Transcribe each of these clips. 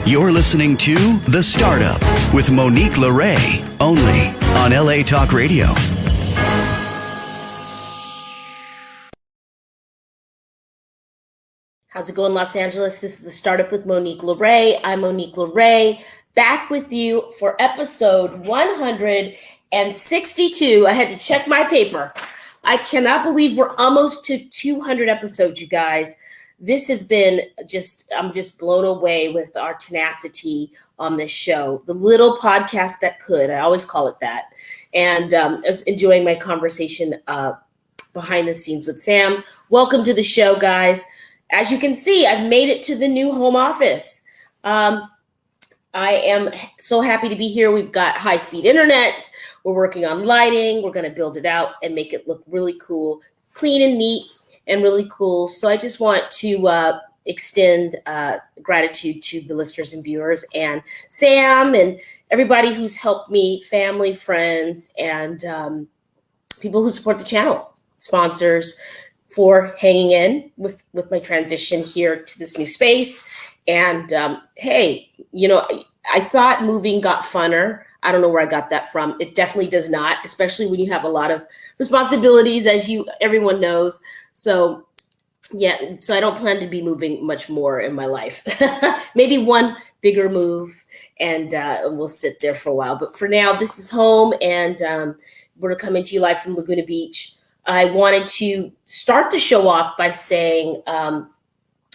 You're listening to The Startup with Monique LeRae, only on LA Talk Radio. How's it going, Los Angeles? This is The Startup with Monique LeRae. I'm Monique LeRae, back with you for episode 162. I had to check my paper. I cannot believe we're almost to 200 episodes, you guys. This has been I'm just blown away with our tenacity on this show. The little podcast that could, I always call it that. And I was enjoying my conversation behind the scenes with Sam. Welcome to the show, guys. As you can see, I've made it to the new home office. I am so happy to be here. We've got high-speed internet. We're working on lighting. We're going to build it out and make it look really cool, clean and neat, and really cool. So I just want to extend gratitude to the listeners and viewers and Sam and everybody who's helped me, family, friends, and people who support the channel, sponsors, for hanging in with my transition here to this new space. And hey, I thought moving got funner. I don't know where I got that from. It definitely does not, especially when you have a lot of responsibilities, as everyone knows. So yeah, so I don't plan to be moving much more in my life. Maybe one bigger move, and we'll sit there for a while. But for now, this is home, and we're coming to you live from Laguna Beach. I wanted to start the show off by saying I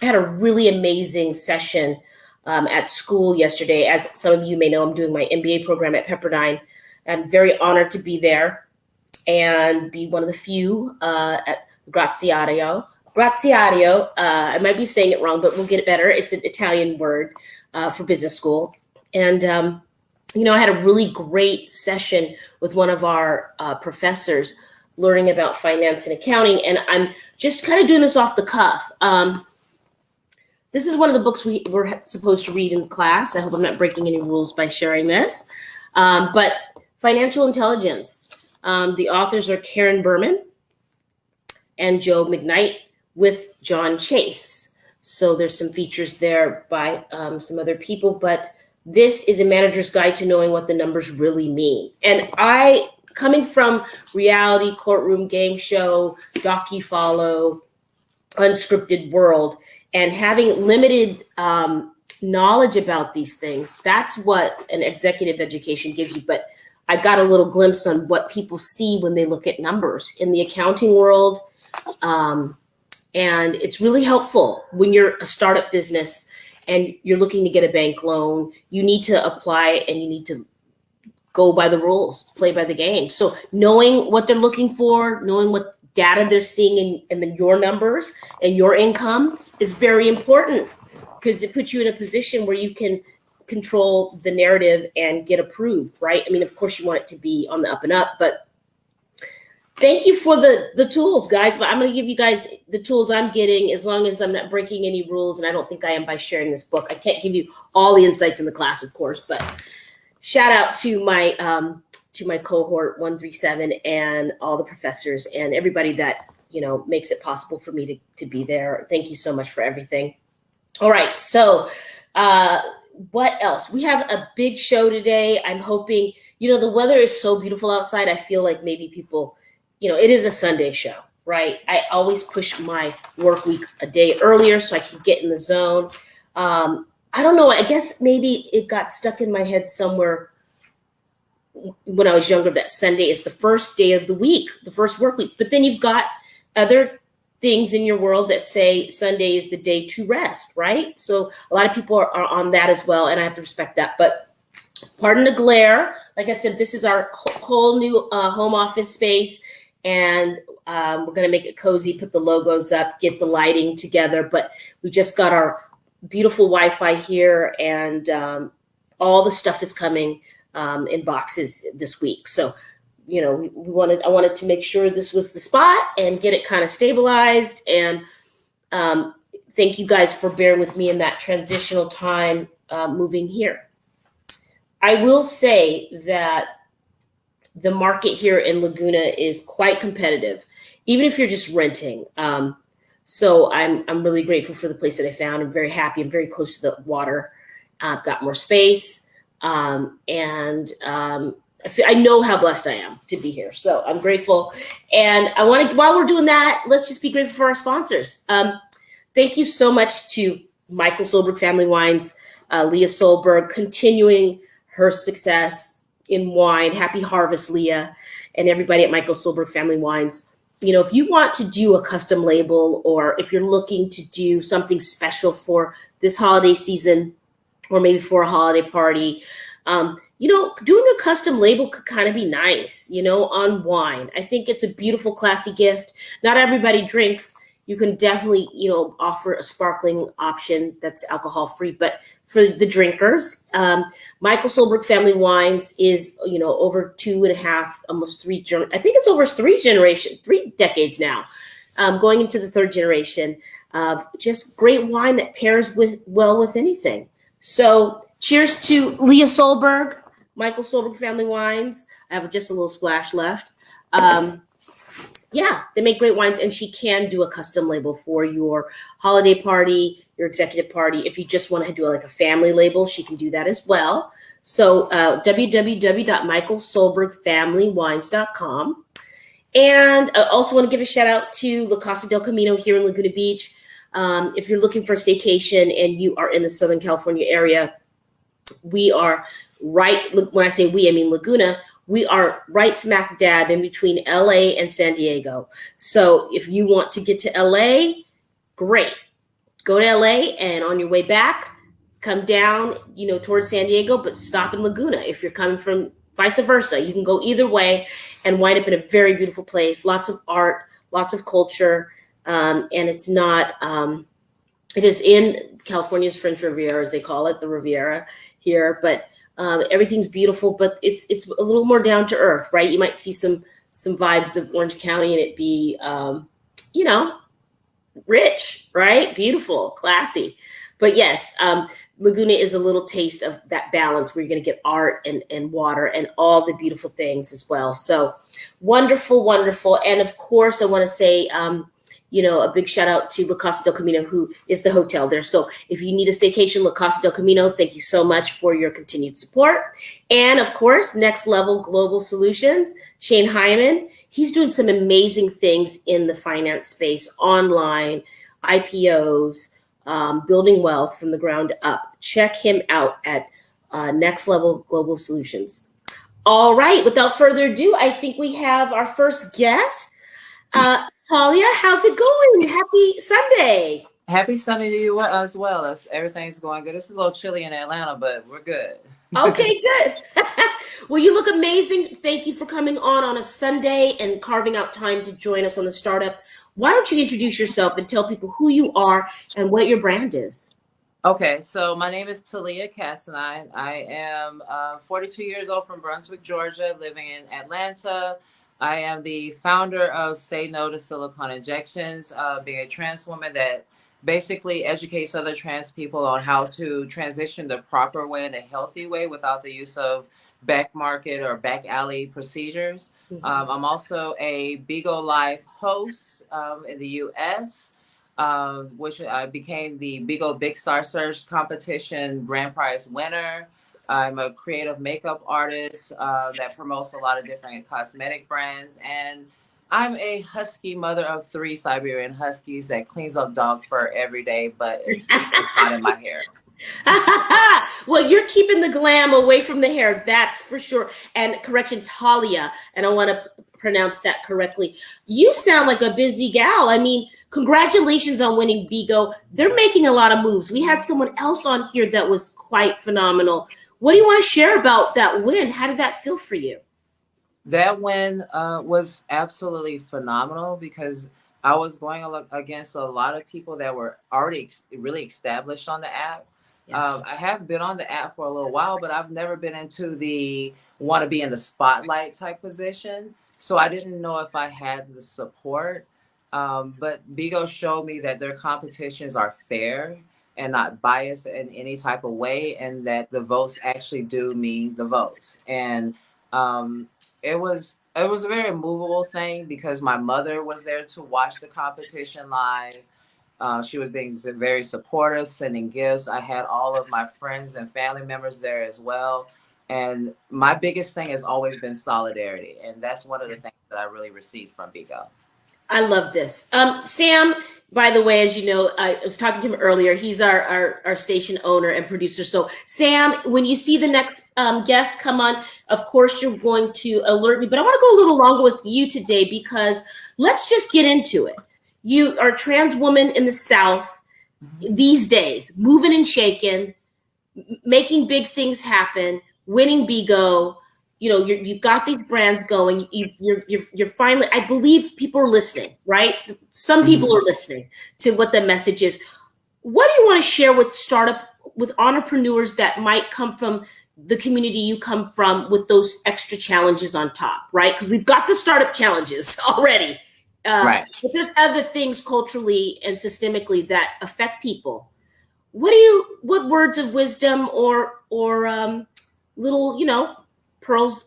had a really amazing session at school yesterday. As some of you may know, I'm doing my MBA program at Pepperdine. I'm very honored to be there and be one of the few at Graziadio. I might be saying it wrong, but we'll get it better. It's an Italian word for business school. And, I had a really great session with one of our professors learning about finance and accounting. And I'm just kind of doing this off the cuff. This is one of the books we were supposed to read in class. I hope I'm not breaking any rules by sharing this. But Financial Intelligence. The authors are Karen Berman and Joe McKnight with John Chase. So there's some features there by some other people, but this is a manager's guide to knowing what the numbers really mean. And coming from reality, courtroom, game show, docu-follow, unscripted world, and having limited knowledge about these things, that's what an executive education gives you. But I got a little glimpse on what people see when they look at numbers in the accounting world. And it's really helpful when you're a startup business and you're looking to get a bank loan. You need to apply and you need to go by the rules, play by the game. So knowing what they're looking for, knowing what data they're seeing in your numbers and your income is very important, because it puts you in a position where you can control the narrative and get approved, right? I mean, of course you want it to be on the up and up, but thank you for the tools, guys. But I'm going to give you guys the tools I'm getting, as long as I'm not breaking any rules. And I don't think I am by sharing this book. I can't give you all the insights in the class, of course, but shout out to my cohort 137 and all the professors and everybody that, makes it possible for me to be there. Thank you so much for everything. All right. So what else? We have a big show today. I'm hoping, the weather is so beautiful outside. I feel like maybe people, it is a Sunday show, right? I always push my work week a day earlier so I can get in the zone. I don't know. I guess maybe it got stuck in my head somewhere when I was younger that Sunday is the first day of the week, the first work week. But then you've got other things in your world that say Sunday is the day to rest, right? So a lot of people are on that as well, and I have to respect that. But pardon the glare. Like I said, this is our whole new home office space, and we're going to make it cozy, put the logos up, get the lighting together. But we just got our beautiful Wi-Fi here, and all the stuff is coming in boxes this week. So, I wanted to make sure this was the spot and get it kind of stabilized. And thank you guys for bearing with me in that transitional time moving here. I will say that the market here in Laguna is quite competitive, even if you're just renting. So I'm really grateful for the place that I found. I'm very happy. I'm very close to the water. I've got more space, I know how blessed I am to be here. So I'm grateful. And I want to, while we're doing that, let's just be grateful for our sponsors. Thank you so much to Michael Solberg Family Wines, Leah Solberg, continuing her success in wine. Happy harvest, Leah, and everybody at Michael Solberg Family Wines. If you want to do a custom label, or if you're looking to do something special for this holiday season, or maybe for a holiday party, doing a custom label could kind of be nice, on wine. I think it's a beautiful, classy gift. Not everybody drinks. You can definitely, offer a sparkling option that's alcohol free, but for the drinkers, Michael Solberg Family Wines is, over 2.5, almost 3, I think it's over 3 decades now, going into the 3rd generation of just great wine that pairs well with anything. So cheers to Leah Solberg, Michael Solberg Family Wines. I have just a little splash left. They make great wines, and she can do a custom label for your holiday party, your executive party. If you just want to do like a family label, she can do that as well. So www.michaelsolbergfamilywines.com. And I also want to give a shout out to La Casa del Camino here in Laguna Beach. If you're looking for a staycation and you are in the Southern California area, we are right, when I say we, I mean Laguna, we are right smack dab in between LA and San Diego. So if you want to get to LA, great. Go to LA, and on your way back, come down, towards San Diego, but stop in Laguna. If you're coming from vice versa, you can go either way and wind up in a very beautiful place. Lots of art, lots of culture. And it's not, it is in California's French Riviera, as they call it, the Riviera here, but everything's beautiful, but it's a little more down to earth, right? You might see some vibes of Orange County, and it be, rich, right? Beautiful, classy. But yes, Laguna is a little taste of that balance where you're going to get art and water and all the beautiful things as well. So wonderful, wonderful. And of course, I want to say, a big shout out to La Casa del Camino, who is the hotel there. So if you need a staycation, La Casa del Camino, thank you so much for your continued support. And of course, Next Level Global Solutions, Shane Hyman, he's doing some amazing things in the finance space, online, IPOs, building wealth from the ground up. Check him out at Next Level Global Solutions. All right, without further ado, I think we have our first guest. Talia, how's it going? Happy Sunday. Happy Sunday to you as well. Everything's going good. It's a little chilly in Atlanta, but we're good. Okay, good. Well, you look amazing. Thank you for coming on a Sunday and carving out time to join us on the Startup. Why don't you introduce yourself and tell people who you are and what your brand is? Okay, so my name is Talia Cassinine. I am 42 years old from Brunswick, Georgia, living in Atlanta. I am the founder of Say No to Silicone Injections, being a trans woman that basically educates other trans people on how to transition the proper way and a healthy way without the use of back market or back alley procedures. Mm-hmm. I'm also a Bigo Live host in the US, which I became the Bigo Big Star Search Competition Grand Prize winner. I'm a creative makeup artist that promotes a lot of different cosmetic brands. And I'm a husky mother of 3 Siberian Huskies that cleans up dog fur every day, but it's not in my hair. Well, you're keeping the glam away from the hair, that's for sure. And correction, Talia, and I want to pronounce that correctly. You sound like a busy gal. I mean, congratulations on winning Bigo. They're making a lot of moves. We had someone else on here that was quite phenomenal. What do you want to share about that win? How did that feel for you? That win was absolutely phenomenal because I was going against a lot of people that were already really established on the app. Yeah. I have been on the app for a little while, but I've never been into the want to be in the spotlight type position. So I didn't know if I had the support. But Bigo showed me that their competitions are fair and not biased in any type of way, and that the votes actually do mean the votes. And it was a very movable thing because my mother was there to watch the competition live. She was being very supportive, sending gifts. I had all of my friends and family members there as well. And my biggest thing has always been solidarity. And that's one of the things that I really received from Bigo. I love this. Sam, by the way, as you know, I was talking to him earlier. He's our station owner and producer. So, Sam, when you see the next guest come on, of course, you're going to alert me. But I want to go a little longer with you today because let's just get into it. You are a trans woman in the South these days, moving and shaking, making big things happen, winning Bigo. You know, you've got these brands going. You're finally. I believe people are listening, right? Some people are listening to what the message is. What do you want to share with with entrepreneurs that might come from the community you come from with those extra challenges on top, right? Because we've got the startup challenges already, Right. but there's other things culturally and systemically that affect people. What words of wisdom or little pearls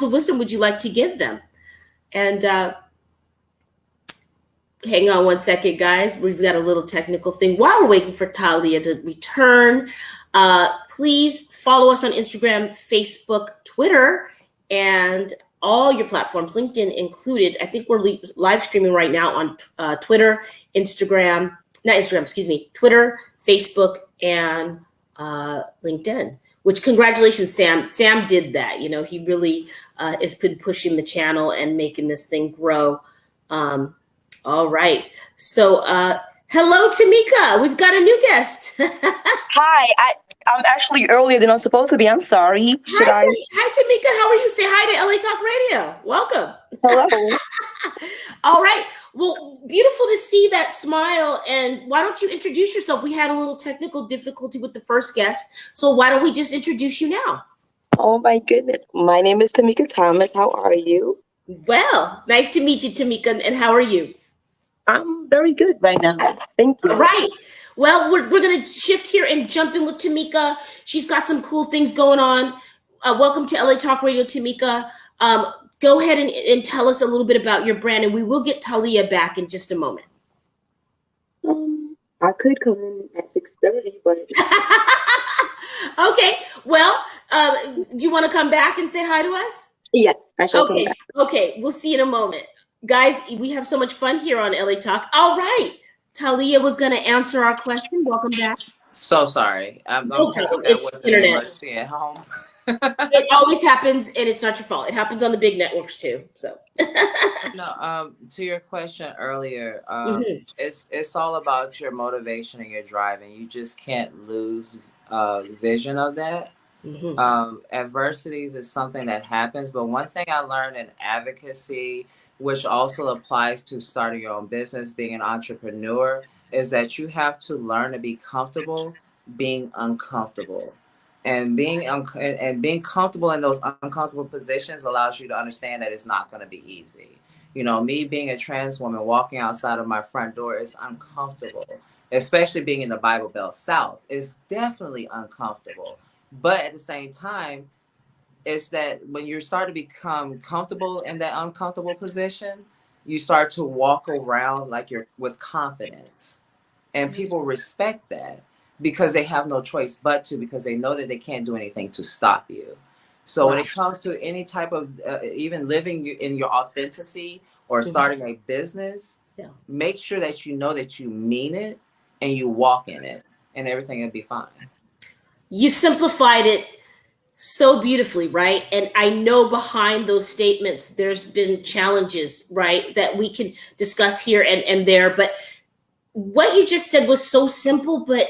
of wisdom would you like to give them? And hang on one second, guys. We've got a little technical thing while we're waiting for Talia to return. Please follow us on Instagram, Facebook, Twitter, and all your platforms, LinkedIn included. I think we're live streaming right now on Twitter, Twitter, Facebook, and LinkedIn. Which congratulations, Sam. Sam did that. He really has been pushing the channel and making this thing grow. All right. So hello, Tamika. We've got a new guest. Hi. I'm actually earlier than I'm supposed to be. I'm sorry. Hi, Tamika. How are you? Say hi to LA Talk Radio. Welcome. Hello. All right. Well, beautiful to see that smile. And why don't you introduce yourself? We had a little technical difficulty with the first guest. So why don't we just introduce you now? Oh, my goodness. My name is Tamika Thomas. How are you? Well, nice to meet you, Tamika. And how are you? I'm very good right now. Thank you. All right. Well, we're going to shift here and jump in with Tamika. She's got some cool things going on. Welcome to LA Talk Radio, Tamika. Go ahead and tell us a little bit about your brand, and we will get Talia back in just a moment. I could come in at 6:30, but okay. Well, you want to come back and say hi to us? Yes, I shall come back. Okay, we'll see you in a moment. Guys, we have so much fun here on LA Talk. All right. Talia was going to answer our question. Welcome back. So sorry. It's internet. Emergency at home. It always happens, and it's not your fault. It happens on the big networks too. So, no. To your question earlier, it's all about your motivation and your drive, and you just can't lose vision of that. Adversities is something that happens, but one thing I learned in advocacy, which also applies to starting your own business, being an entrepreneur, is that you have to learn to be comfortable being uncomfortable. And being comfortable in those uncomfortable positions allows you to understand that it's not going to be easy. Me being a trans woman walking outside of my front door is uncomfortable, especially being in the Bible Belt South. It's definitely uncomfortable. But at the same time, it's that when you start to become comfortable in that uncomfortable position, you start to walk around like you're with confidence. And people respect that because they have no choice but to, because they know that they can't do anything to stop you. So when it comes to any type of even living in your authenticity or starting a business, make sure that you know that you mean it and you walk in it, and everything will be fine. You simplified it so beautifully, right? And I know behind those statements, there's been challenges, right, that we can discuss here and there. But what you just said was so simple, but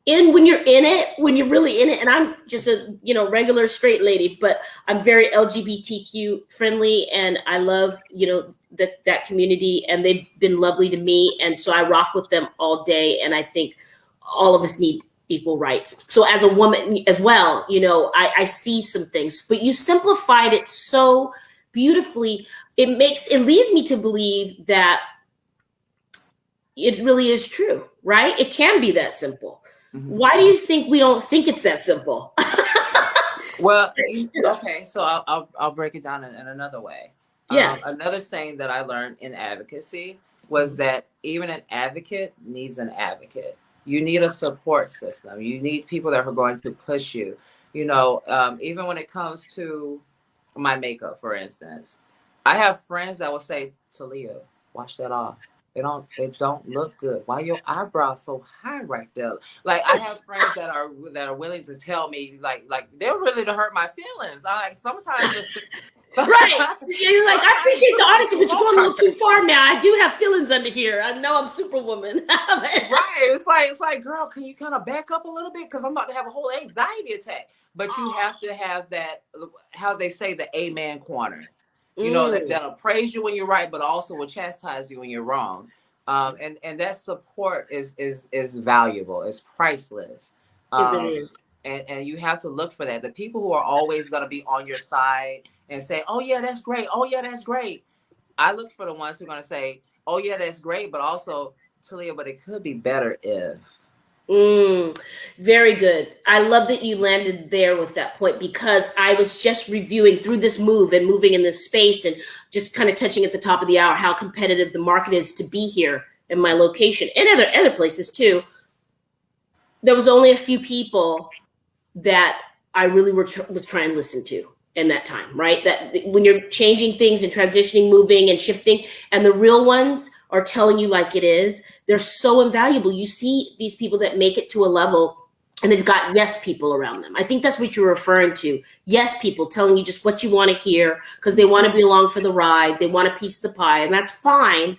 when you're really in it, and I'm just a regular straight lady, but I'm very LGBTQ friendly, and I love that community, and they've been lovely to me, and so I rock with them all day. And I think all of us need equal rights. So as a woman as well, I see some things, but you simplified it so beautifully. It leads me to believe that it really is true, right? It can be that simple. Why do you think we don't think it's that simple? Well, okay, so I'll break it down in another way. Yeah. Another saying that I learned in advocacy was that even an advocate needs an advocate. You need a support system. You need people that are going to push you. Even when it comes to my makeup, for instance, I have friends that will say, Talia, wash that off. It don't look good. Why your eyebrows so high right there? Like, I have friends that are willing to tell me, like they're really to hurt my feelings. I like sometimes Right. You're like, I appreciate the honesty, but you're going a little too far now. I do have feelings under here. I know I'm Superwoman. Right. It's like, girl, can you kind of back up a little bit? Because I'm about to have a whole anxiety attack. But you have to have that, how they say, the amen corner. That'll praise you when you're right, but also will chastise you when you're wrong. And that support is valuable. It's priceless. It really is. And you have to look for that. The people who are always going to be on your side and say, oh yeah, that's great. Oh yeah, that's great. I look for the ones who are going to say, oh yeah, that's great. But also, Talia, but it could be better if. Very good. I love that you landed there with that point, because I was just reviewing through this move and moving in this space and just kind of touching at the top of the hour how competitive the market is to be here in my location and other places too. There was only a few people that I really was trying to listen to in that time, right? That when you're changing things and transitioning, moving and shifting, and the real ones are telling you like it is, they're so invaluable. You see these people that make it to a level and they've got yes people around them. I think that's what you're referring to. Yes people telling you just what you want to hear because they want to be along for the ride. They want a piece of the pie, and that's fine.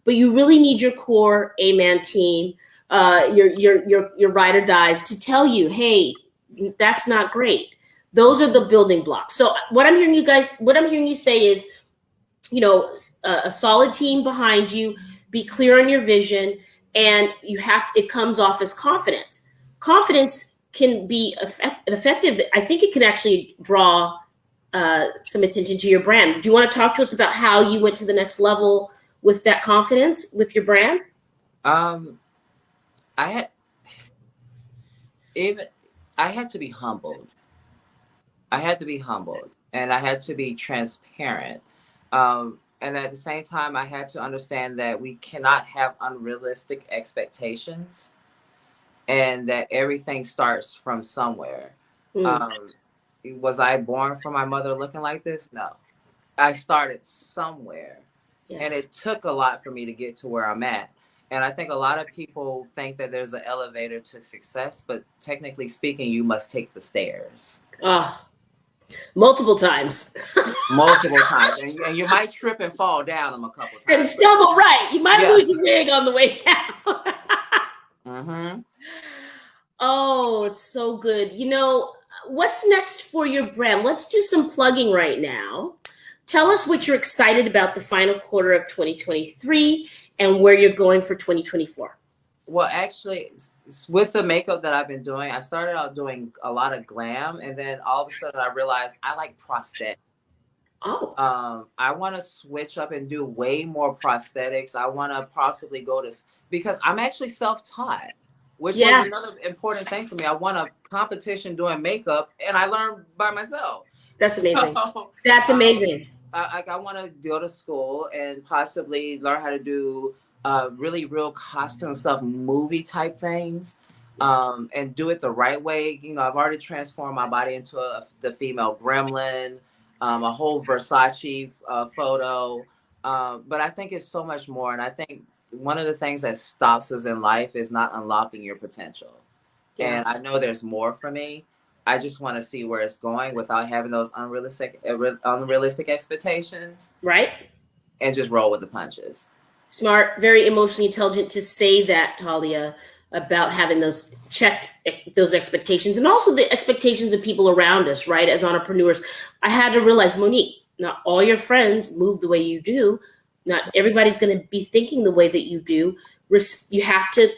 But you really need your core amen team, your ride or dies to tell you, hey, that's not great. Those are the building blocks. So what I'm hearing you say is, a solid team behind you, be clear on your vision, and it comes off as confidence. Confidence can be effective. I think it can actually draw some attention to your brand. Do you want to talk to us about how you went to the next level with that confidence with your brand? I had to be humbled. I had to be humbled, and I had to be transparent. And at the same time, I had to understand that we cannot have unrealistic expectations, and that everything starts from somewhere. Was I born from my mother looking like this? No. I started somewhere. Yeah. And it took a lot for me to get to where I'm at. And I think a lot of people think that there's an elevator to success, but technically speaking, you must take the stairs. Multiple times. Multiple times. And you might trip and fall down them a couple times. And stumble, right. You might lose your wig on the way down. Mm-hmm. Oh, it's so good. What's next for your brand? Let's do some plugging right now. Tell us what you're excited about the final quarter of 2023 and where you're going for 2024. Well, actually, with the makeup that I've been doing, I started out doing a lot of glam, and then all of a sudden I realized I like prosthetics. Oh. I want to switch up and do way more prosthetics. I want to possibly because I'm actually self-taught, which was another important thing for me. I won a competition doing makeup, and I learned by myself. That's amazing. That's amazing. I want to go to school and possibly learn how to do really real costume stuff, movie type things, and do it the right way. I've already transformed my body into the female gremlin, a whole Versace photo. But I think it's so much more. And I think one of the things that stops us in life is not unlocking your potential. Yeah. And I know there's more for me. I just want to see where it's going without having those unrealistic expectations. Right. And just roll with the punches. Smart, very emotionally intelligent to say that, Talia, about having those expectations, and also the expectations of people around us, right? As entrepreneurs, I had to realize, Monique, not all your friends move the way you do. Not everybody's going to be thinking the way that you do. You have to,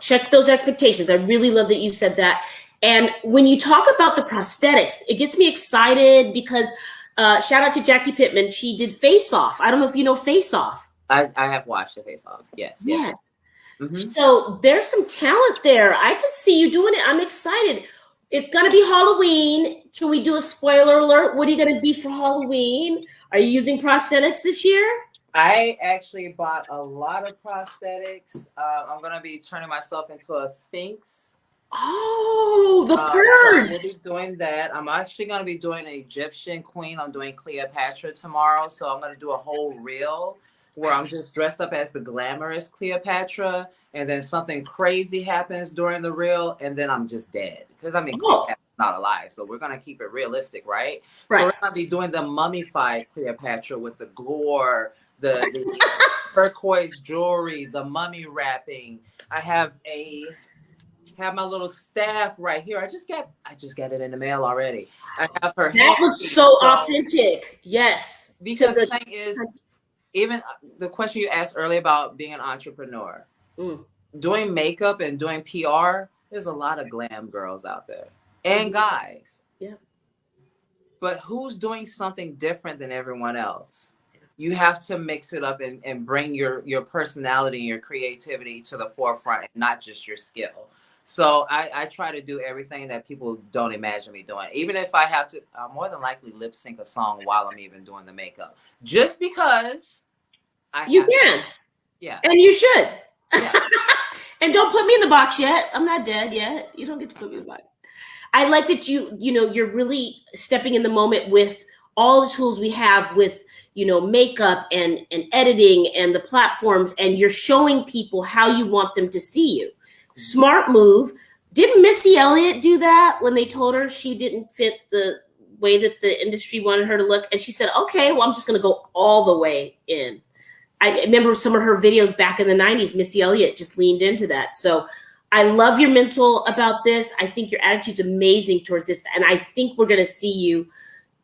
check those expectations. I really love that you said that. And when you talk about the prosthetics, it gets me excited because shout out to Jackie Pittman. She did Face Off. I don't know if you know Face Off. I have watched the Face Off. Yes. Mm-hmm. So there's some talent there. I can see you doing it. I'm excited. It's going to be Halloween. Can we do a spoiler alert? What are you going to be for Halloween? Are you using prosthetics this year? I actually bought a lot of prosthetics. I'm gonna be turning myself into a sphinx. Oh, the So I will purge. be doing that. I'm actually gonna be doing an Egyptian queen. I'm doing Cleopatra tomorrow, so I'm gonna do a whole reel where I'm just dressed up as the glamorous Cleopatra, and then something crazy happens during the reel, and then I'm just dead because I mean Oh, Cleopatra's not alive, so we're gonna keep it realistic, right? So right. we're gonna be doing the mummified Cleopatra with the gore, the turquoise jewelry, the mummy wrapping. I have my little staff right here. I just got it in the mail already. I have her That hand looks piece. so So authentic. Yes. To because the the thing is, even the question you asked earlier about being an entrepreneur, mm, doing makeup and doing PR, there's a lot of glam girls out there and guys. yeah. But who's doing something different than everyone else? You have to mix it up and bring your personality and your creativity to the forefront and not just your skill. So I try to do everything that people don't imagine me doing. Even if I have to, I'll more than likely lip sync a song while I'm even doing the makeup. Just because I You have to. can. Yeah. And you should. Yeah. And don't put me in the box yet. I'm not dead yet. You don't get to put me in the box. I like that you're really stepping in the moment with all the tools we have with, makeup and editing and the platforms, and you're showing people how you want them to see you. Smart move. Didn't Missy Elliott do that when they told her she didn't fit the way that the industry wanted her to look? And she said, okay, well, I'm just going to go all the way in. I remember some of her videos back in the 90s. Missy Elliott just leaned into that. So I love your mental about this. I think your attitude's amazing towards this. And I think we're going to see you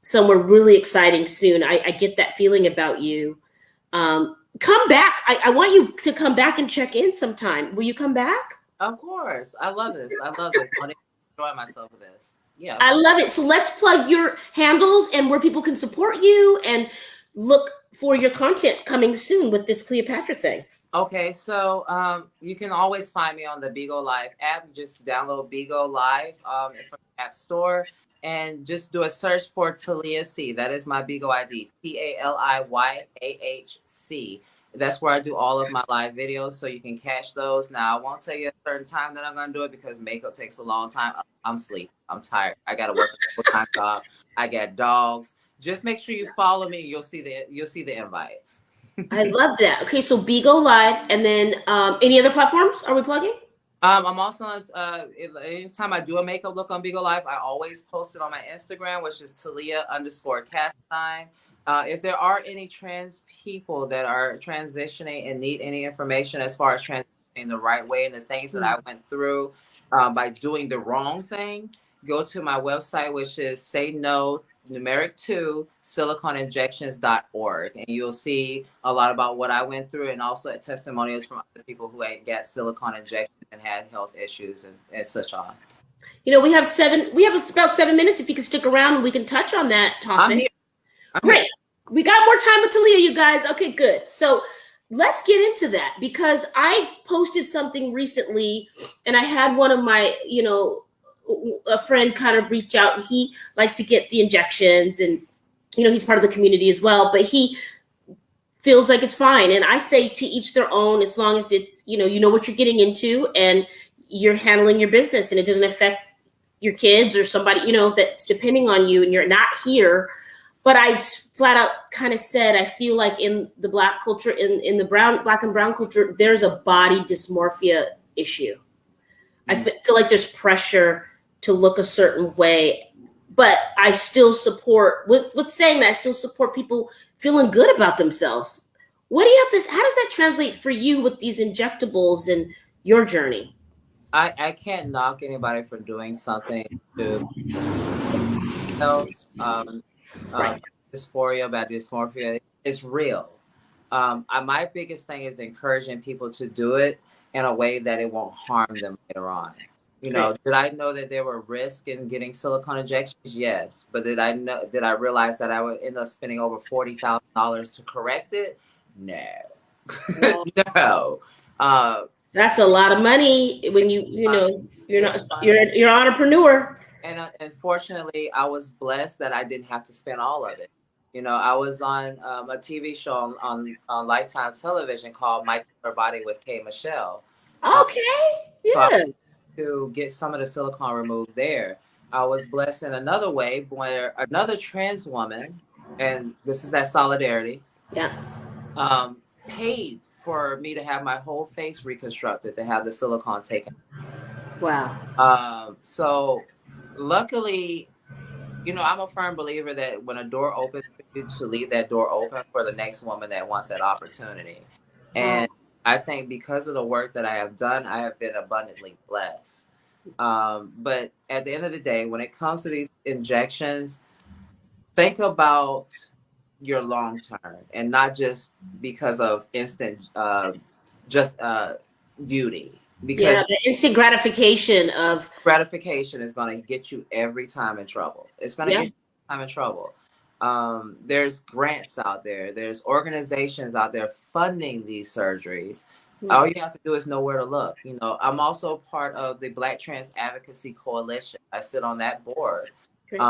somewhere really exciting soon. I get that feeling about you. Come back. I want you to come back and check in sometime. Will you come back? Of course. I love this. I love this. I enjoy myself with this. Yeah. I love it. So let's plug your handles and where people can support you and look for your content coming soon with this Cleopatra thing. Okay, so you can always find me on the Bigo Live app. Just download Bigo Live from the App Store and just do a search for Talia C. That is my Bigo ID, TALIYAHC. That's where I do all of my live videos, so you can catch those. Now, I won't tell you a certain time that I'm going to do it because makeup takes a long time. I'm sleepy. I'm tired. I got to work a full-time job. I got dogs. Just make sure you follow me. You'll see the invites. I love that. Okay, so Bigo Live, and then any other platforms are we plugging? I'm also on, anytime I do a makeup look on Bigo Live, I always post it on my Instagram, which is Talia_Castine. If there are any trans people that are transitioning and need any information as far as transitioning the right way and the things that I went through by doing the wrong thing, go to my website, which is say no numeric 2 siliconeinjections.org, and you'll see a lot about what I went through and also testimonials from other people who had got silicone injections and had health issues and such on. We have about 7 minutes. If you can stick around, we can touch on that topic. I'm here. Great. We got more time with Talia, you guys. Okay, good. So let's get into that, because I posted something recently and I had one of my, a friend kind of reach out. He likes to get the injections and, he's part of the community as well, but he feels like it's fine. And I say to each their own, as long as it's, you know what you're getting into and you're handling your business and it doesn't affect your kids or somebody, that's depending on you and you're not here. But I flat out kind of said, I feel like in the Black culture, in the Black and brown culture, there's a body dysmorphia issue. I feel like there's pressure to look a certain way, but I still support, with saying that, I still support people feeling good about themselves. What do you have to, how does that translate for you with these injectables and your journey? I can't knock anybody for doing something to else. Right. Dysphoria, bad dysmorphia, is real. My biggest thing is encouraging people to do it in a way that it won't harm them later on. Did I know that there were risks in getting silicone injections? Yes. But did I realize that I would end up spending over $40,000 to correct it? No. No. That's a lot of money when you're an entrepreneur. And unfortunately, I was blessed that I didn't have to spend all of it. You know, I was on a TV show on Lifetime Television called My Killer Body with K. Michelle. Okay. So I Yeah. was to get some of the silicone removed there. I was blessed in another way where another trans woman, and this is that solidarity, Yeah. paid for me to have my whole face reconstructed to have the silicone taken. Wow. So luckily, you know, I'm a firm believer that when a door opens for you, to leave that door open for the next woman that wants that opportunity. Wow. And I think because of the work that I have done, I have been abundantly blessed. But at the end of the day, when it comes to these injections, think about your long term and not just because of instant just beauty, Yeah, because the instant gratification of gratification is going to get you every time in trouble. It's going to yeah. get you every time in trouble. There's grants out there, there's organizations out there funding these surgeries. All you have to do is know where to look. You know, I'm also part of the Black Trans Advocacy Coalition. I sit on that board. Great.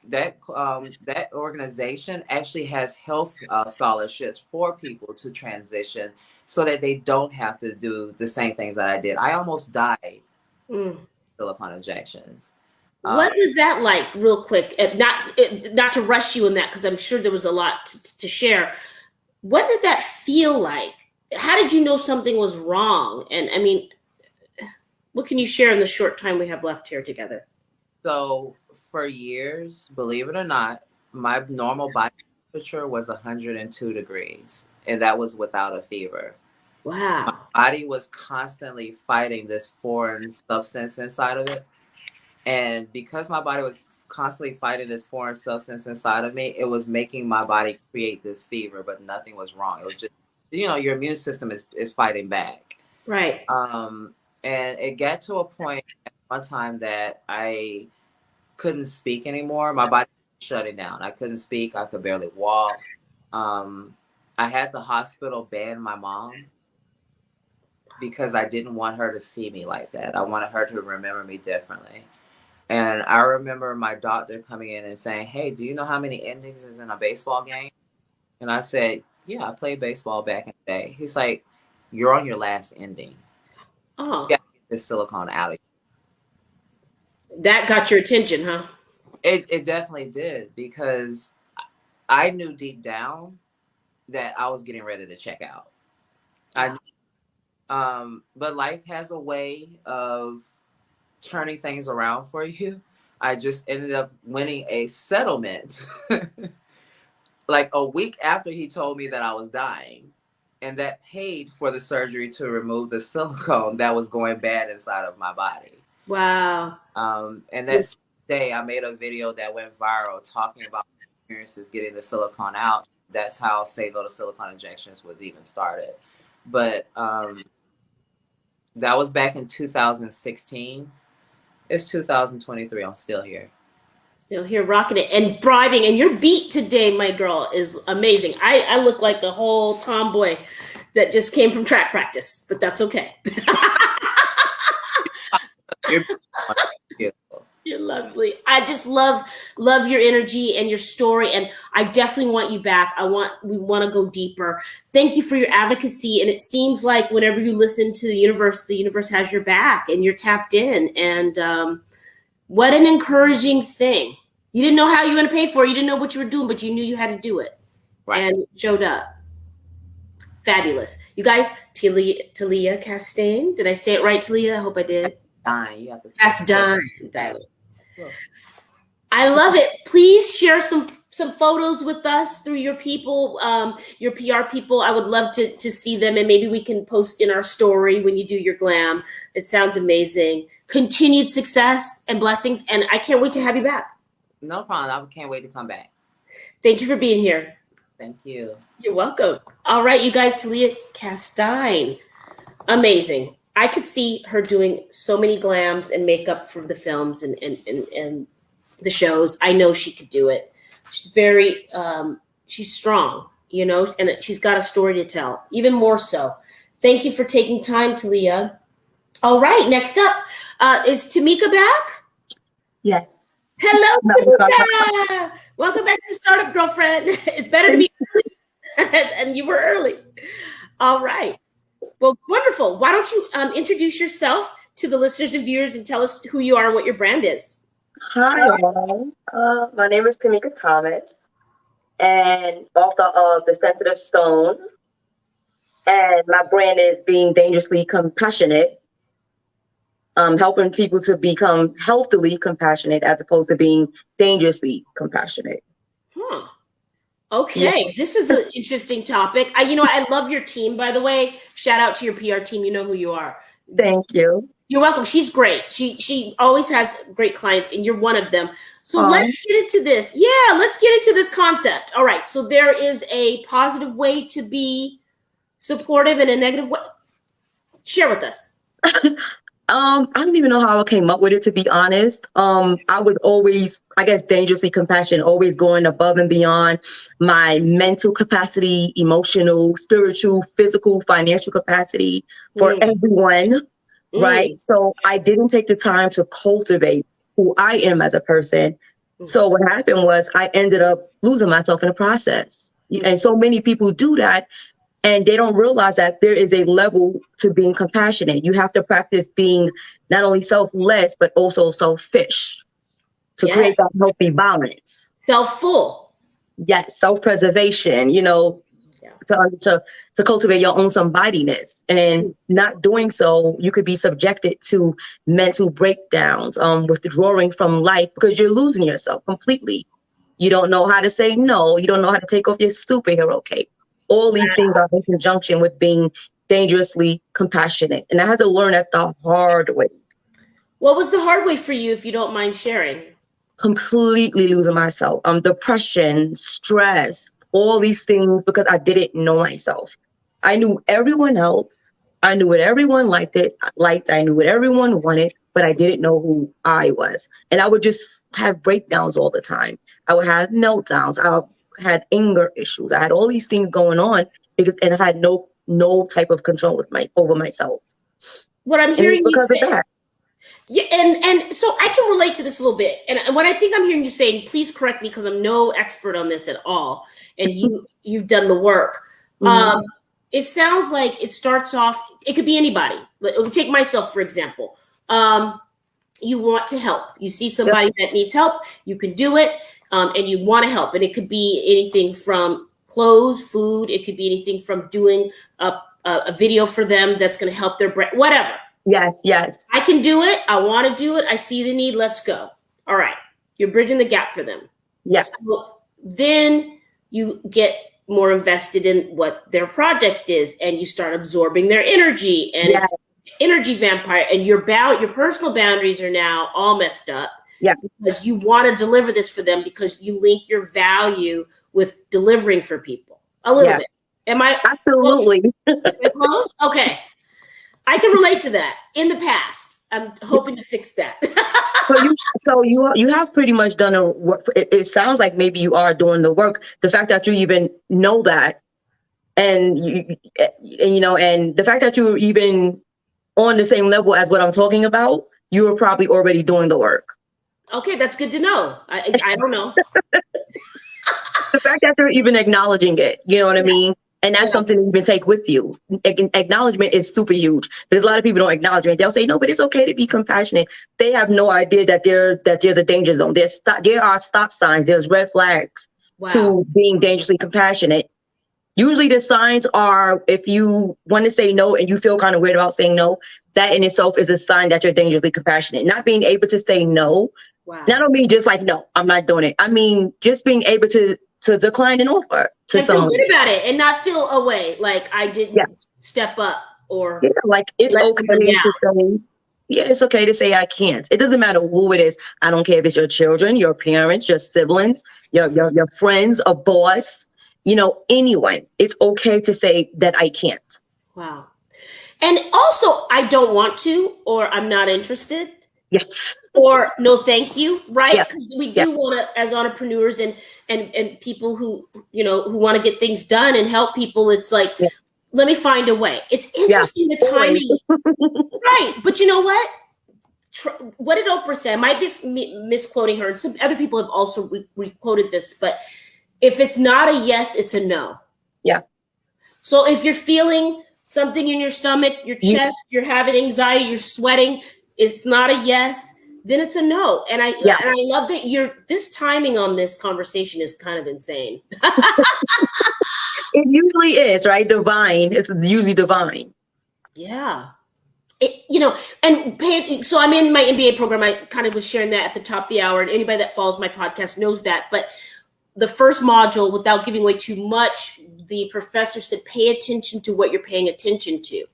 That organization actually has health scholarships for people to transition so that they don't have to do the same things that I did. I almost died Mm. silicone injections. What was that like, real quick? Not to rush you in that, because I'm sure there was a lot to share. What did that feel like? How did you know something was wrong? And I mean, what can you share in the short time we have left here together? So for years, believe it or not, my normal body temperature was 102 degrees, and that was without a fever. Wow. My body was constantly fighting this foreign substance inside of it. And because my body was constantly fighting this foreign substance inside of me, it was making my body create this fever, but nothing was wrong. It was just, you know, your immune system is fighting back. Right. And it got to a point at one time that I couldn't speak anymore. My body was shutting down. I couldn't speak. I could barely walk. I had the hospital ban my mom because I didn't want her to see me like that. I wanted her to remember me differently. And I remember my doctor coming in and saying, "Hey, do you know how many innings is in a baseball game?" And I said, "Yeah, I played baseball back in the day." He's like, "You're on your last inning. Oh, You got to get this silicone out of you." that got your attention, huh? It definitely did, because I knew deep down that I was getting ready to check out. But life has a way of turning things around for you. I just ended up winning a settlement like a week after he told me that I was dying. And that paid for the surgery to remove the silicone that was going bad inside of my body. Wow. And that day I made a video that went viral talking about experiences getting the silicone out. That's how Say No to Silicone Injections was even started. But that was back in 2016. It's 2023. I'm still here. Still here rocking it and thriving. And your beat today, my girl, is amazing. I look like a whole tomboy that just came from track practice, but that's okay. You're beautiful. You're lovely. I just love your energy and your story, and I definitely want you back. We want to go deeper. Thank you for your advocacy, and it seems like whenever you listen to the universe has your back, and you're tapped in. And what an encouraging thing! You didn't know how you were going to pay for it. You didn't know what you were doing, but you knew you had to do it, Right. and it showed up. Fabulous, you guys. Talia Castaigne. Did I say it right, Talia? I hope I did. You have to Castaigne. I love it. Please share some photos with us through your people, your PR people. I would love to see them, and maybe we can post in our story when you do your glam. It sounds amazing. Continued success and blessings, and I can't wait to have you back. No problem. I can't wait to come back. Thank you for being here. Thank you. You're welcome. All right, you guys, Talia Castaigne. Amazing. I could see her doing so many glams and makeup for the films and the shows. I know she could do it. She's very, she's strong, you know, and she's got a story to tell, even more so. Thank you for taking time, Talia. All right, next up, is Tamika back? Yes. Hello, No, Tamika. Welcome back to the Startup Girlfriend. It's better to be early, and you were early. All right. Well, wonderful. Why don't you introduce yourself to the listeners and viewers and tell us who you are and what your brand is? Hi, all. My name is Tamika Thomas, and author of The Sensitive Stone. And my brand is being dangerously compassionate, helping people to become healthily compassionate as opposed to being dangerously compassionate. Huh. Yeah. Okay, this is an interesting topic. I love your team, by the way. Shout out to your PR team. You know who you are. Thank you. You're welcome. She's great. She always has great clients, and you're one of them. So let's get into this. Yeah, let's get into this concept. All right. So there is a positive way to be supportive and a negative way. Share with us. I don't even know how I came up with it, to be honest. I was always, I guess, dangerously compassionate, always going above and beyond my mental capacity, emotional, spiritual, physical, financial capacity for everyone, right? So I didn't take the time to cultivate who I am as a person. So what happened was I ended up losing myself in the process. And so many people do that. And they don't realize that there is a level to being compassionate. You have to practice being not only selfless, but also selfish to create that healthy balance. Self-full. Yes, self-preservation, to cultivate your own somebodyness. And not doing so, you could be subjected to mental breakdowns, withdrawing from life because you're losing yourself completely. You don't know how to say no. You don't know how to take off your superhero cape. All these things are in conjunction with being dangerously compassionate. And I had to learn that the hard way. What was the hard way for you, if you don't mind sharing? Completely losing myself. Depression, stress, all these things because I didn't know myself. I knew everyone else. I knew what everyone liked. I knew what everyone wanted, but I didn't know who I was. And I would just have breakdowns all the time. I would have meltdowns. I had anger issues. I had all these things going on and I had no type of control over myself. What I'm hearing because you say, of that. Yeah, and so I can relate to this a little bit. And what I think I'm hearing you saying, please correct me because I'm no expert on this at all. And you've done the work. It sounds like it starts off, it could be anybody. Take myself, for example. You want to help. You see somebody that needs help, you can do it, and you want to help. And it could be anything from clothes, food. It could be anything from doing a video for them that's going to help their brand, whatever. Yes. I can do it. I want to do it. I see the need. Let's go. All right. You're bridging the gap for them. Yes. So then you get more invested in what their project is, and you start absorbing their energy, and it's energy vampire, and your personal boundaries are now all messed up. Yeah. Because you want to deliver this for them because you link your value with delivering for people a little bit. Am I absolutely close? Okay. I can relate to that in the past. I'm hoping to fix that. So you have pretty much done it sounds like maybe you are doing the work. The fact that you even know that, and and the fact that you're even on the same level as what I'm talking about, you were probably already doing the work. Okay, that's good to know. I don't know. The fact that you're even acknowledging it, you know what I mean? And that's something you can take with you. Acknowledgement is super huge because a lot of people don't acknowledge it. They'll say, no, but it's okay to be compassionate. They have no idea that there's a danger zone. There are stop signs. There's red flags to being dangerously compassionate. Usually the signs are if you want to say no and you feel kind of weird about saying no, that in itself is a sign that you're dangerously compassionate. Not being able to say no. Wow. I don't mean just like, no, I'm not doing it. I mean, just being able to decline an offer to someone. Feel good about it and not feel away like I didn't step up or like it's okay to say, it's okay to say I can't. It doesn't matter who it is. I don't care if it's your children, your parents, your siblings, your friends, a boss, anyone. It's okay to say that I can't. Wow. And also I don't want to, or I'm not interested. Yes. Or no, thank you. Right. Because we do want to, as entrepreneurs and people who, who want to get things done and help people. It's like, let me find a way. It's interesting the timing. Right. But you know what? what did Oprah say? I might be misquoting her. And some other people have also re-quoted this, but if it's not a yes, it's a no. Yeah. So if you're feeling something in your stomach, your chest, you're having anxiety, you're sweating, it's not a yes, then it's a no. And I love that this timing on this conversation is kind of insane. It usually is, right? Divine. It's usually divine. Yeah. So I'm in my MBA program. I kind of was sharing that at the top of the hour, and anybody that follows my podcast knows that. But the first module, without giving away too much, the professor said, pay attention to what you're paying attention to.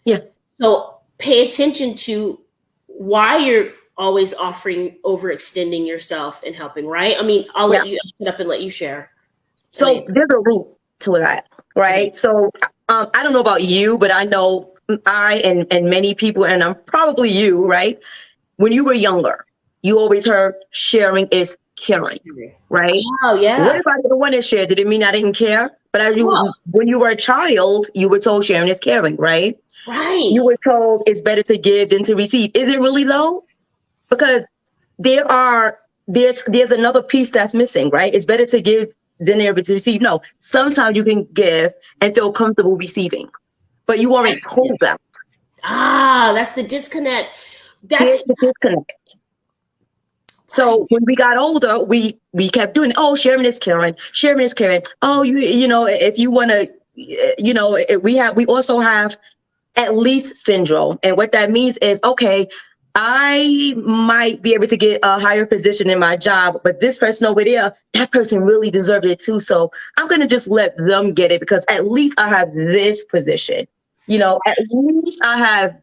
Yeah. So pay attention to why you're always overextending yourself and helping, right? I mean, I'll let you shut up and let you share. So there's a root to that, right? So I don't know about you, but I know I and many people, and I'm probably you, right? When you were younger, you always heard sharing is caring, right? Oh, yeah. What if I didn't want to share? Did it mean I didn't care? But when you were a child, you were told sharing is caring, right? Right. You were told it's better to give than to receive. Is it really though? Because there's another piece that's missing, right? It's better to give than ever to receive. No, sometimes you can give and feel comfortable receiving, but you weren't told that. That's the disconnect. That's the disconnect. So when we got older, we kept doing, sharing is caring, sharing is caring. Oh, if you want to, we also have at least syndrome. And what that means is, okay, I might be able to get a higher position in my job, but this person over there, that person really deserved it too. So I'm going to just let them get it because at least I have this position. At least I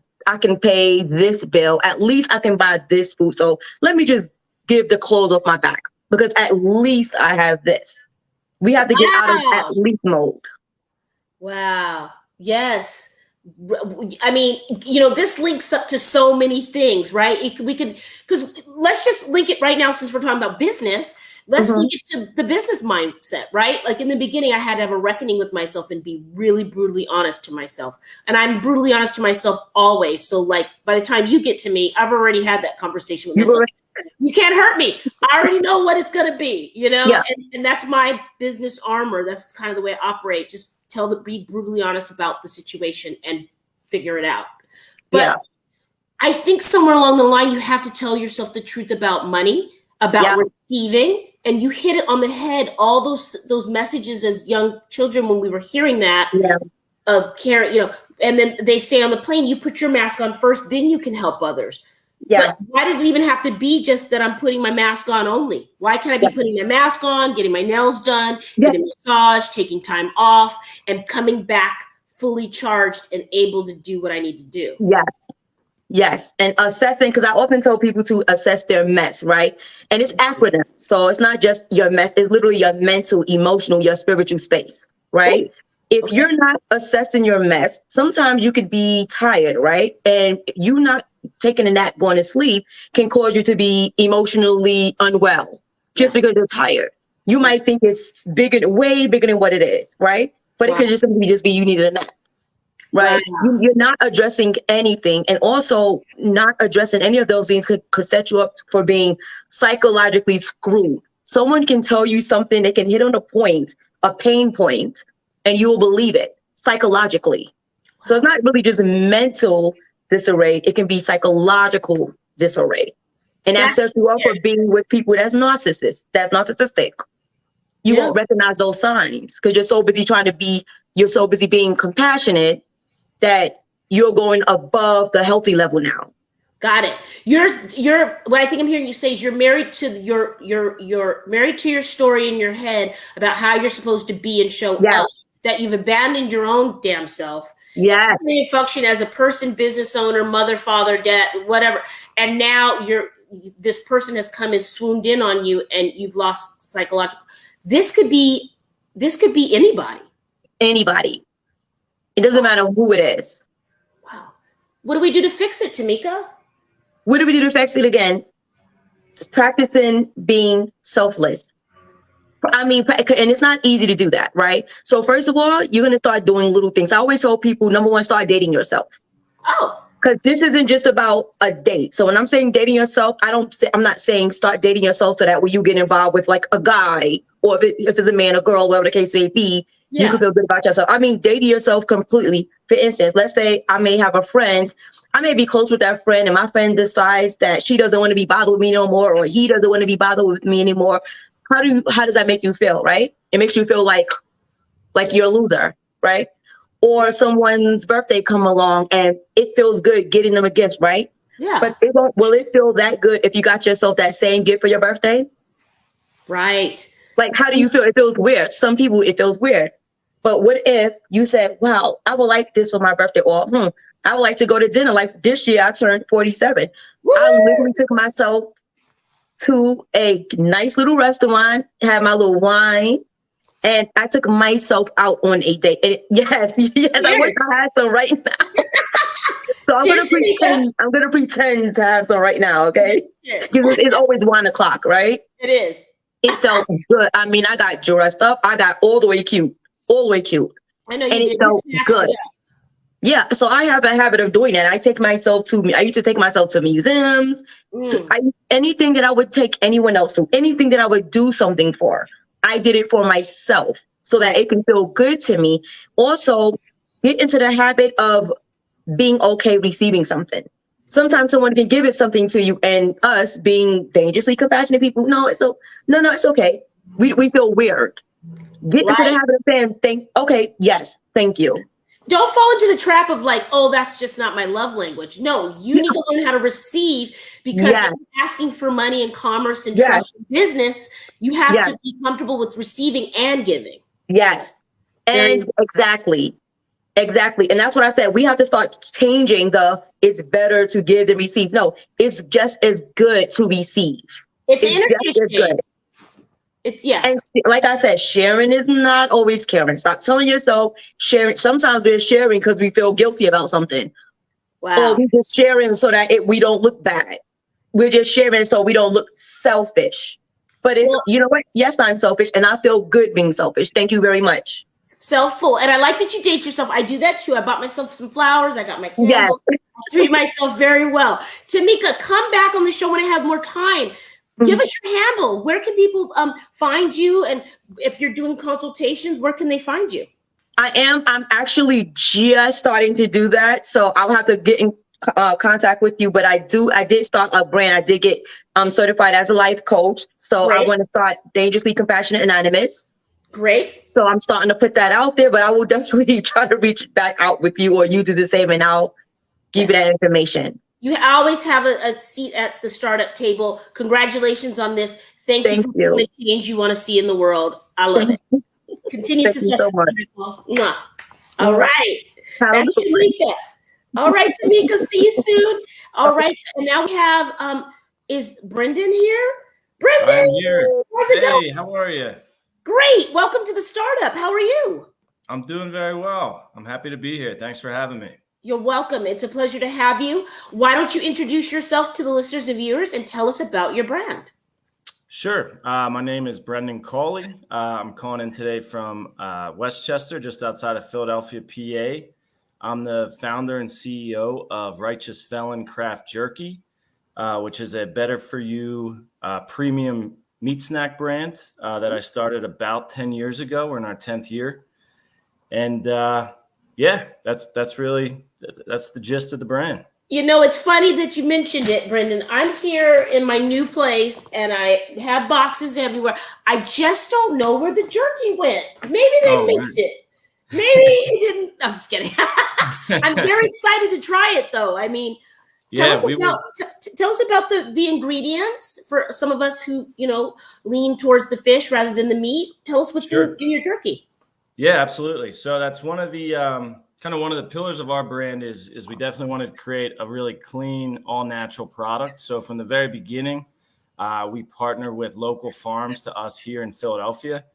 can pay this bill. At least I can buy this food. So let me just give the clothes off my back because at least I have this. We have to get out of at least mode. Wow. Yes. I mean, this links up to so many things, right? Because let's just link it right now since we're talking about business. Let's link it to the business mindset, right? Like in the beginning, I had to have a reckoning with myself and be really brutally honest to myself. And I'm brutally honest to myself always. So like by the time you get to me, I've already had that conversation with myself. You can't hurt me. I already know what it's going to be, Yeah. And that's my business armor. That's kind of the way I operate. Just be brutally honest about the situation and figure it out. But I think somewhere along the line, you have to tell yourself the truth about money, about receiving, and you hit it on the head. All those messages as young children, when we were hearing that of care, and then they say on the plane, you put your mask on first, then you can help others. Yeah. But why does it even have to be just that I'm putting my mask on only? Why can't I be putting my mask on, getting my nails done, getting a massage, taking time off, and coming back fully charged and able to do what I need to do? Yes. And assessing, because I often tell people to assess their mess, right? And it's acronym. So it's not just your mess. It's literally your mental, emotional, your spiritual space, right? Ooh. If you're not assessing your mess, sometimes you could be tired, right? And you not taking a nap, going to sleep can cause you to be emotionally unwell just because you're tired. You might think it's way bigger than what it is, right? But it could just be you needed a nap, right? Wow. You're not addressing anything, and also not addressing any of those things could set you up for being psychologically screwed. Someone can tell you something, they can hit on a pain point, and you will believe it psychologically. So it's not really just mental disarray. It can be psychological disarray. And that sets you up for being with people that's narcissistic. You won't recognize those signs because you're so busy being compassionate that you're going above the healthy level now. Got it. You're what I think I'm hearing you say is you're married to you're married to your story in your head about how you're supposed to be and show up, that you've abandoned your own damn self. Yes. You function as a person, business owner, mother, father, dad, whatever. And now this person has come and swooned in on you and you've lost psychological. This could be anybody. Anybody. It doesn't matter who it is. Wow. What do we do to fix it, Tamika? What do we do to fix it again? It's practicing being selfless. I mean, and it's not easy to do that, right? So first of all, you're going to start doing little things. I always tell people, number one, start dating yourself. Oh. Because this isn't just about a date. So when I'm saying dating yourself, I'm not saying start dating yourself so that when you get involved with like a guy, or if it's a man, a girl, whatever the case may be, you can feel good about yourself. I mean, dating yourself completely. For instance, let's say I may have a friend, I may be close with that friend, and my friend decides that she doesn't want to be bothered with me no more, or he doesn't want to be bothered with me anymore. How does that make you feel, right? It makes you feel like you're a loser, right? Or someone's birthday come along and it feels good getting them a gift, right? Yeah. But will it feel that good if you got yourself that same gift for your birthday? Right. Like, how do you feel? It feels weird. Some people, it feels weird. But what if you said, wow, I would like this for my birthday, or I would like to go to dinner. Like this year, I turned 47. Woo! I literally took myself to a nice little restaurant, had my little wine, and I took myself out on a date. And yes, I wish I had some right now. So I'm gonna pretend to have some right now, okay? Yes. Because it's always 1:00, right? It is. It felt good. I mean, I got dressed up. I got all the way cute. I know you And did. it felt good. Yeah. So I have a habit of doing that. I used to take myself to museums, anything that I would take anyone else to, anything that I would do something for. I did it for myself so that it can feel good to me. Also, get into the habit of being okay receiving something. Sometimes someone can give it something to you, and us being dangerously compassionate people, no, it's okay. We feel weird. Get into the habit of saying, yes, thank you. Don't fall into the trap of like, oh, that's just not my love language. No, you need to learn how to receive, because if you're asking for money and commerce and trust in business, you have to be comfortable with receiving and giving. Yes. And exactly. And that's what I said. We have to start changing it's better to give than receive. No, it's just as good to receive. It's just as good. And like I said, sharing is not always caring. Stop telling yourself sharing. Sometimes we're sharing because we feel guilty about something. Wow. Or we're just sharing so that we don't look bad. We're just sharing so we don't look selfish. But you know what? Yes, I'm selfish, and I feel good being selfish. Thank you very much. Self-full. And I like that you date yourself. I do that too. I bought myself some flowers. I got my candles. I treat myself very well. Tamika, come back on the show when I have more time. Give us your handle. Where can people find you? And if you're doing consultations, where can they find you? I'm actually just starting to do that. So I'll have to get in contact with you. But I did start a brand. I did get certified as a life coach. So I want to start Dangerously Compassionate Anonymous. Great. So I'm starting to put that out there, but I will definitely try to reach back out with you, or you do the same, and I'll give you that information. You always have a seat at the startup table. Congratulations on this. Thank you for the change you want to see in the world. I love it. Continue success. You so much. All right. That's Tamika. All right, Tamika. See you soon. All right. And now we have, is Brendan here? Brendan. I'm here. How's it going? How are you? Great. Welcome to the startup. How are you? I'm doing very well. I'm happy to be here. Thanks for having me. You're welcome. It's a pleasure to have you. Why don't you introduce yourself to the listeners and viewers and tell us about your brand? Sure. My name is Brendan Cawley. I'm calling in today from Westchester, just outside of Philadelphia, PA. I'm the founder and CEO of Righteous Felon Craft Jerky, which is a better-for-you premium meat snack brand that I started about 10 years ago. We're in our 10th year. And that's the gist of the brand. You know, it's funny that you mentioned it, Brendan. I'm here in my new place and I have boxes everywhere. I just don't know where the jerky went. Maybe they missed it. Maybe it didn't. I'm just kidding. I'm very excited to try it, though. I mean, tell us about the ingredients for some of us who, lean towards the fish rather than the meat. Tell us what's in your jerky. Yeah, absolutely. So that's one of the pillars of our brand is we definitely wanted to create a really clean, all natural product. So from the very beginning, we partner with local farms to us here in Philadelphia,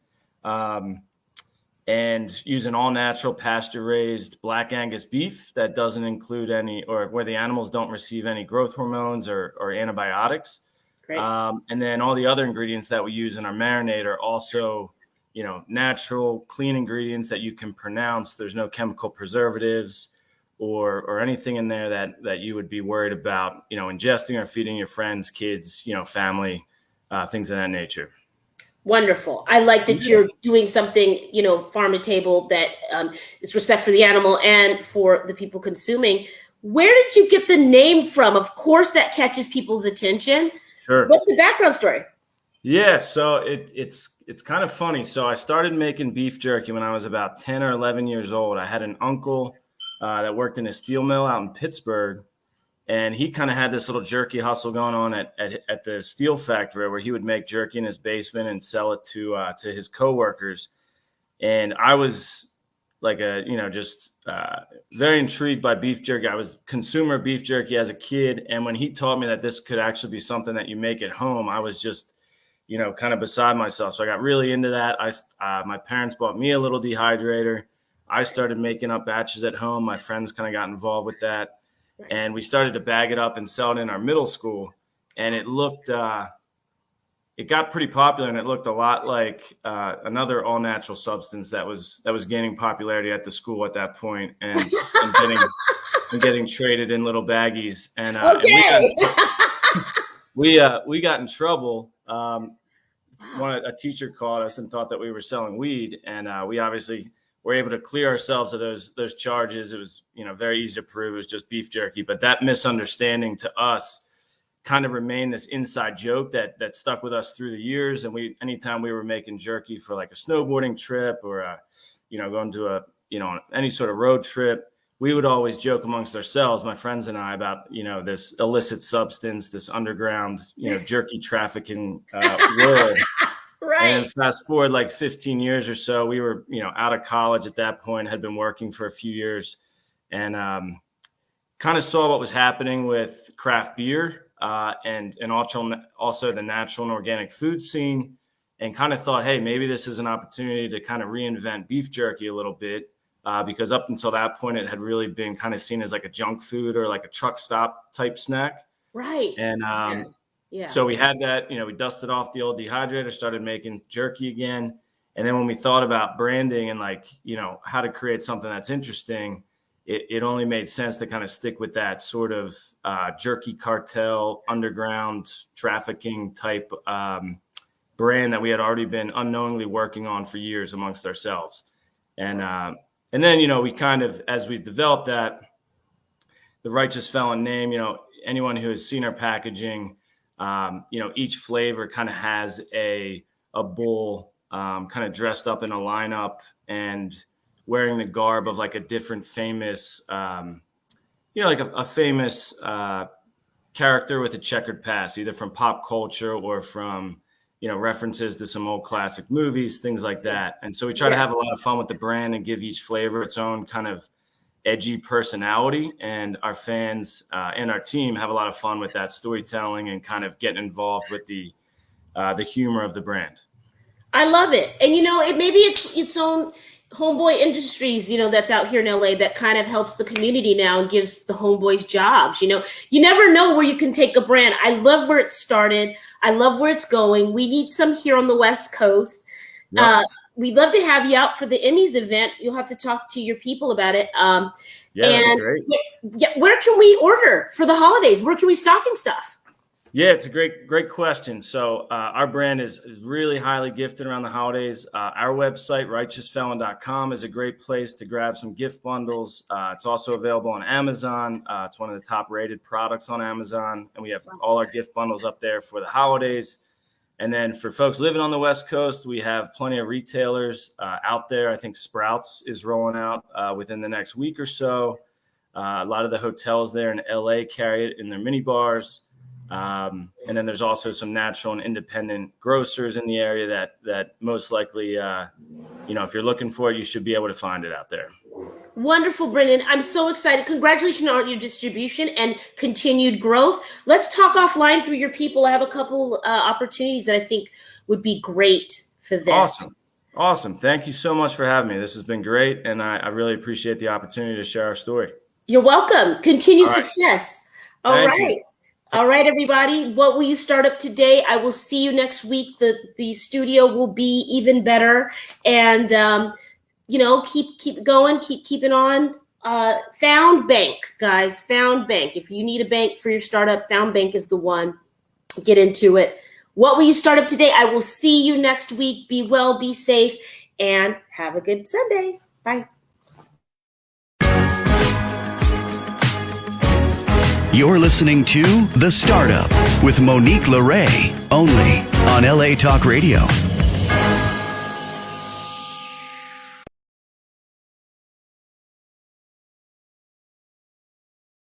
and use an all natural pasture raised Black Angus beef that doesn't include where the animals don't receive any growth hormones or antibiotics. Great. And then all the other ingredients that we use in our marinade are also natural, clean ingredients that you can pronounce. There's no chemical preservatives. or anything in there that you would be worried about, ingesting or feeding your friends, kids, family, things of that nature. Wonderful. I like that you're doing something, farm to table that is respect for the animal and for the people consuming. Where did you get the name from? Of course, that catches people's attention. Sure. What's the background story? Yeah, so it's kind of funny. So I started making beef jerky when I was about 10 or 11 years old. I had an uncle that worked in a steel mill out in Pittsburgh. And he kind of had this little jerky hustle going on at the steel factory where he would make jerky in his basement and sell it to his coworkers. And I was like very intrigued by beef jerky. I was consumer beef jerky as a kid. And when he taught me that this could actually be something that you make at home, I was just, kind of beside myself. So I got really into that. My parents bought me a little dehydrator. I started making up batches at home. My friends kind of got involved with that. And we started to bag it up and sell it in our middle school. And it got pretty popular, and it looked a lot like another all natural substance that was gaining popularity at the school at that point, and getting traded in little baggies. And, okay. we got in trouble. A teacher called us and thought that we were selling weed, and we obviously were able to clear ourselves of those charges. It was, very easy to prove. It was just beef jerky. But that misunderstanding to us kind of remained this inside joke that stuck with us through the years. And anytime we were making jerky for like a snowboarding trip or, going to any sort of road trip, we would always joke amongst ourselves, my friends and I, about, this illicit substance, this underground, jerky trafficking world. Right. And fast forward like 15 years or so, we were, out of college at that point, had been working for a few years, and kind of saw what was happening with craft beer and also the natural and organic food scene, and kind of thought, hey, maybe this is an opportunity to kind of reinvent beef jerky a little bit, because up until that point, it had really been kind of seen as like a junk food or like a truck stop type snack. Right. And yeah. So we had that, we dusted off the old dehydrator, started making jerky again. And then when we thought about branding and how to create something that's interesting, it only made sense to kind of stick with that sort of jerky cartel, underground trafficking type brand that we had already been unknowingly working on for years amongst ourselves. And then, we kind of, as we've developed that, the Righteous Felon name, anyone who has seen our packaging, each flavor kind of has a bull kind of dressed up in a lineup and wearing the garb of like a different famous, like a famous character with a checkered past, either from pop culture or from, references to some old classic movies, things like that. And so we try to have a lot of fun with the brand and give each flavor its own kind of edgy personality, and our fans and our team have a lot of fun with that storytelling and kind of getting involved with the humor of the brand. I love it. And, maybe it's its own Homeboy Industries, that's out here in LA that kind of helps the community now and gives the homeboys jobs. You never know where you can take a brand. I love where it started. I love where it's going. We need some here on the West Coast. Yep. We'd love to have you out for the Emmys event. You'll have to talk to your people about it. Yeah, and great. Where can we order for the holidays? Where can we stock and stuff? Yeah, it's a great question. So our brand is really highly gifted around the holidays. Our website, righteousfelon.com, is a great place to grab some gift bundles. It's also available on Amazon. It's one of the top rated products on Amazon. And we have all our gift bundles up there for the holidays. And then for folks living on the West Coast, we have plenty of retailers out there. I think Sprouts is rolling out within the next week or so. A lot of the hotels there in LA carry it in their mini bars. And then there's also some natural and independent grocers in the area that most likely, if you're looking for it, you should be able to find it out there. Wonderful, Brendan. I'm so excited. Congratulations on your distribution and continued growth. Let's talk offline through your people. I have a couple opportunities that I think would be great for this. Awesome. Thank you so much for having me. This has been great. And I really appreciate the opportunity to share our story. You're welcome. Continued All right. success. Thank All right. you. All right, everybody. What will you start up today? I will see you next week. The studio will be even better. And, keep going, keep keeping on. Found Bank, guys. Found Bank. If you need a bank for your startup, Found Bank is the one. Get into it. What will you start up today? I will see you next week. Be well, be safe, and have a good Sunday. Bye. You're listening to The Startup with Monique LeRae, only on LA Talk Radio.